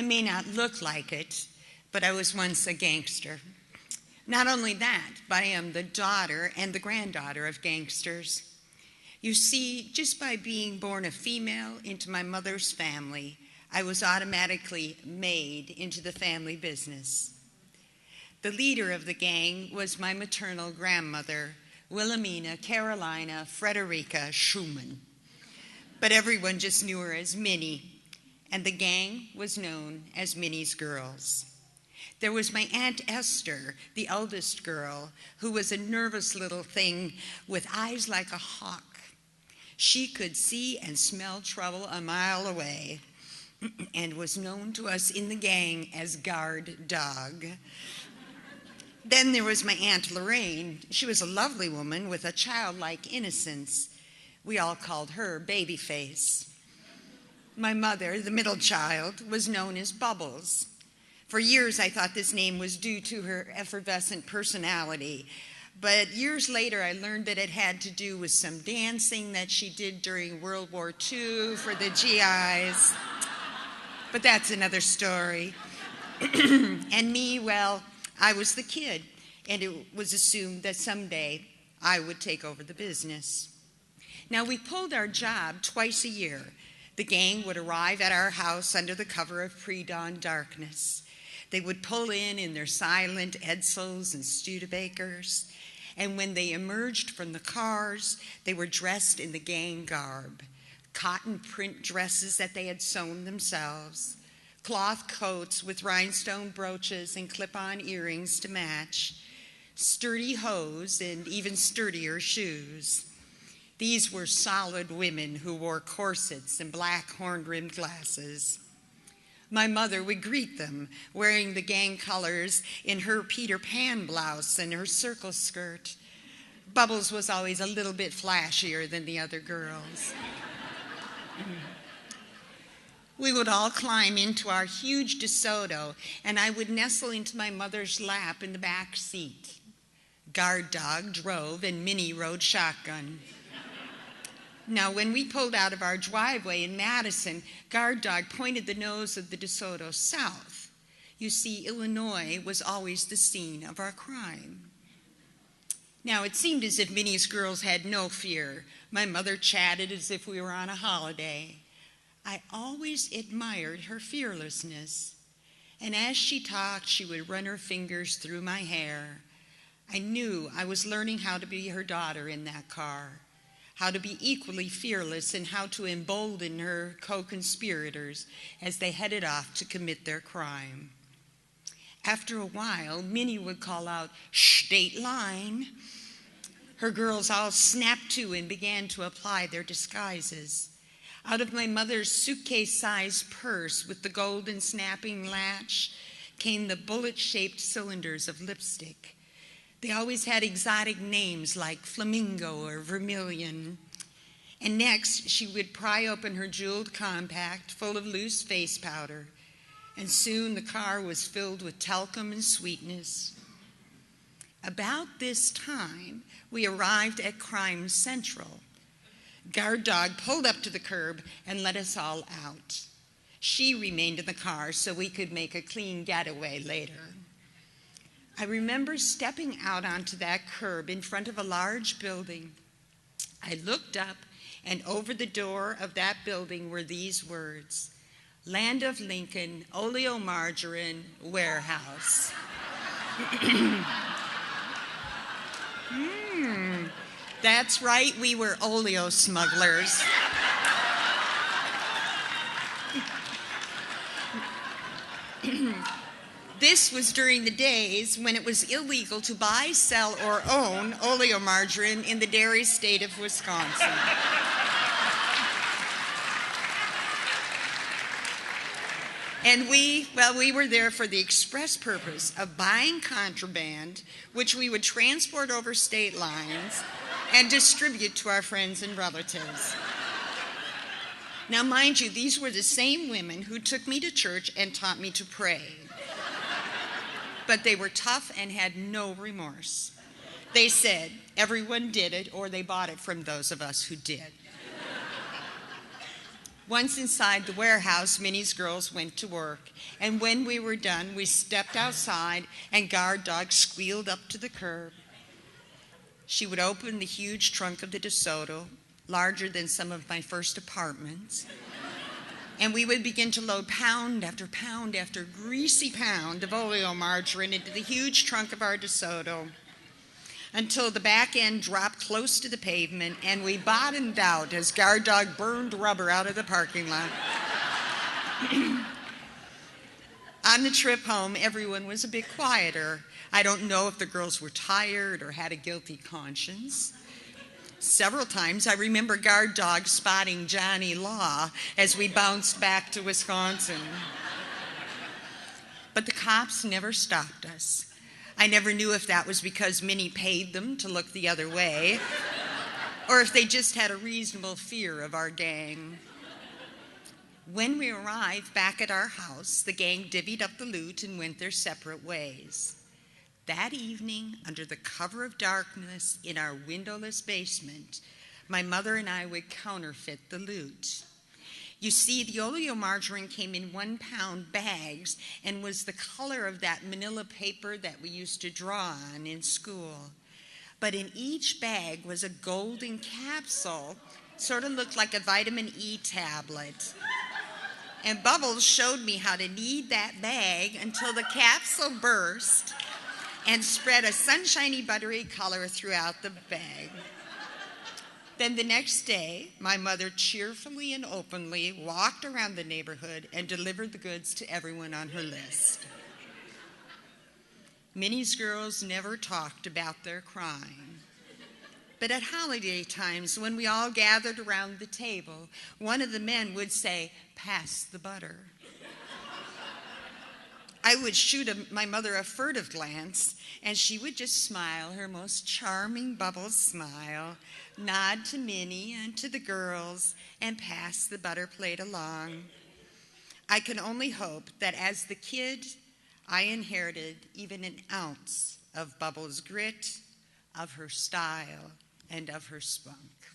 I may not look like it, but I was once a gangster. Not only that, but I am the daughter and the granddaughter of gangsters. You see, just by being born a female into my mother's family, I was automatically made into the family business. The leader of the gang was my maternal grandmother, Wilhelmina Carolina Frederica Schumann. But everyone just knew her as Minnie, and the gang was known as Minnie's Girls. There was my Aunt Esther, the eldest girl, who was a nervous little thing with eyes like a hawk. She could see and smell trouble a mile away and was known to us in the gang as Guard Dog. Then there was my Aunt Lorraine. She was a lovely woman with a childlike innocence. We all called her Babyface. My mother, the middle child, was known as Bubbles. For years, I thought this name was due to her effervescent personality. But years later, I learned that it had to do with some dancing that she did during World War II for the GIs. But that's another story. And me, well, I was the kid, and it was assumed that someday I would take over the business. Now, we pulled our job twice a year. The gang would arrive at our house under the cover of pre-dawn darkness. They would pull in their silent Edsels and Studebakers, and when they emerged from the cars, they were dressed in the gang garb, cotton print dresses that they had sewn themselves, cloth coats with rhinestone brooches and clip-on earrings to match, sturdy hose, and even sturdier shoes. These were solid women who wore corsets and black horn-rimmed glasses. My mother would greet them, wearing the gang colors in her Peter Pan blouse and her circle skirt. Bubbles was always a little bit flashier than the other girls. We would all climb into our huge DeSoto, and I would nestle into my mother's lap in the back seat. Guard Dog drove, and Minnie rode shotgun. Now, when we pulled out of our driveway in Madison, Guard Dog pointed the nose of the DeSoto south. You see, Illinois was always the scene of our crime. Now, it seemed as if Minnie's girls had no fear. My mother chatted as if we were on a holiday. I always admired her fearlessness. And as she talked, she would run her fingers through my hair. I knew I was learning how to be her daughter in that car, how to be equally fearless, and how to embolden her co-conspirators as they headed off to commit their crime. After a while, Minnie would call out, "State line." Her girls all snapped to and began to apply their disguises. Out of my mother's suitcase-sized purse with the golden snapping latch came the bullet-shaped cylinders of lipstick. They always had exotic names like Flamingo or Vermilion. And next, she would pry open her jeweled compact full of loose face powder, and soon the car was filled with talcum and sweetness. About this time, we arrived at Crime Central. Guard Dog pulled up to the curb and let us all out. She remained in the car so we could make a clean getaway later. I remember stepping out onto that curb in front of a large building. I looked up, and over the door of that building were these words: Land of Lincoln, Oleomargarine Warehouse. That's right, we were oleo smugglers. This was during the days when it was illegal to buy, sell, or own oleomargarine in the dairy state of Wisconsin. And we were there for the express purpose of buying contraband, which we would transport over state lines and distribute to our friends and relatives. Now, mind you, these were the same women who took me to church and taught me to pray. But they were tough and had no remorse. They said everyone did it, or they bought it from those of us who did. Once inside the warehouse, Minnie's girls went to work, and when we were done, we stepped outside and Guard Dog squealed up to the curb. She would open the huge trunk of the DeSoto, larger than some of my first apartments, and we would begin to load pound after greasy pound of oleomargarine into the huge trunk of our DeSoto until the back end dropped close to the pavement and we bottomed out as Guard Dog burned rubber out of the parking lot. On the trip home, everyone was a bit quieter. I don't know if the girls were tired or had a guilty conscience. Several times I remember Guard Dog spotting Johnny Law as we bounced back to Wisconsin. But the cops never stopped us. I never knew if that was because Minnie paid them to look the other way or if they just had a reasonable fear of our gang. When we arrived back at our house, the gang divvied up the loot and went their separate ways. That evening, under the cover of darkness in our windowless basement, my mother and I would counterfeit the loot. You see, the oleomargarine came in 1-pound bags and was the color of that manila paper that we used to draw on in school. But in each bag was a golden capsule, sort of looked like a vitamin E tablet. And Bubbles showed me how to knead that bag until the capsule burst and spread a sunshiny, buttery color throughout the bag. Then the next day, my mother cheerfully and openly walked around the neighborhood and delivered the goods to everyone on her list. Minnie's girls never talked about their crime. But at holiday times, when we all gathered around the table, one of the men would say, "Pass the butter." I would shoot my mother a furtive glance, and she would just smile, her most charming Bubbles smile, nod to Minnie and to the girls, and pass the butter plate along. I can only hope that as the kid, I inherited even an ounce of Bubbles' grit, of her style, and of her spunk.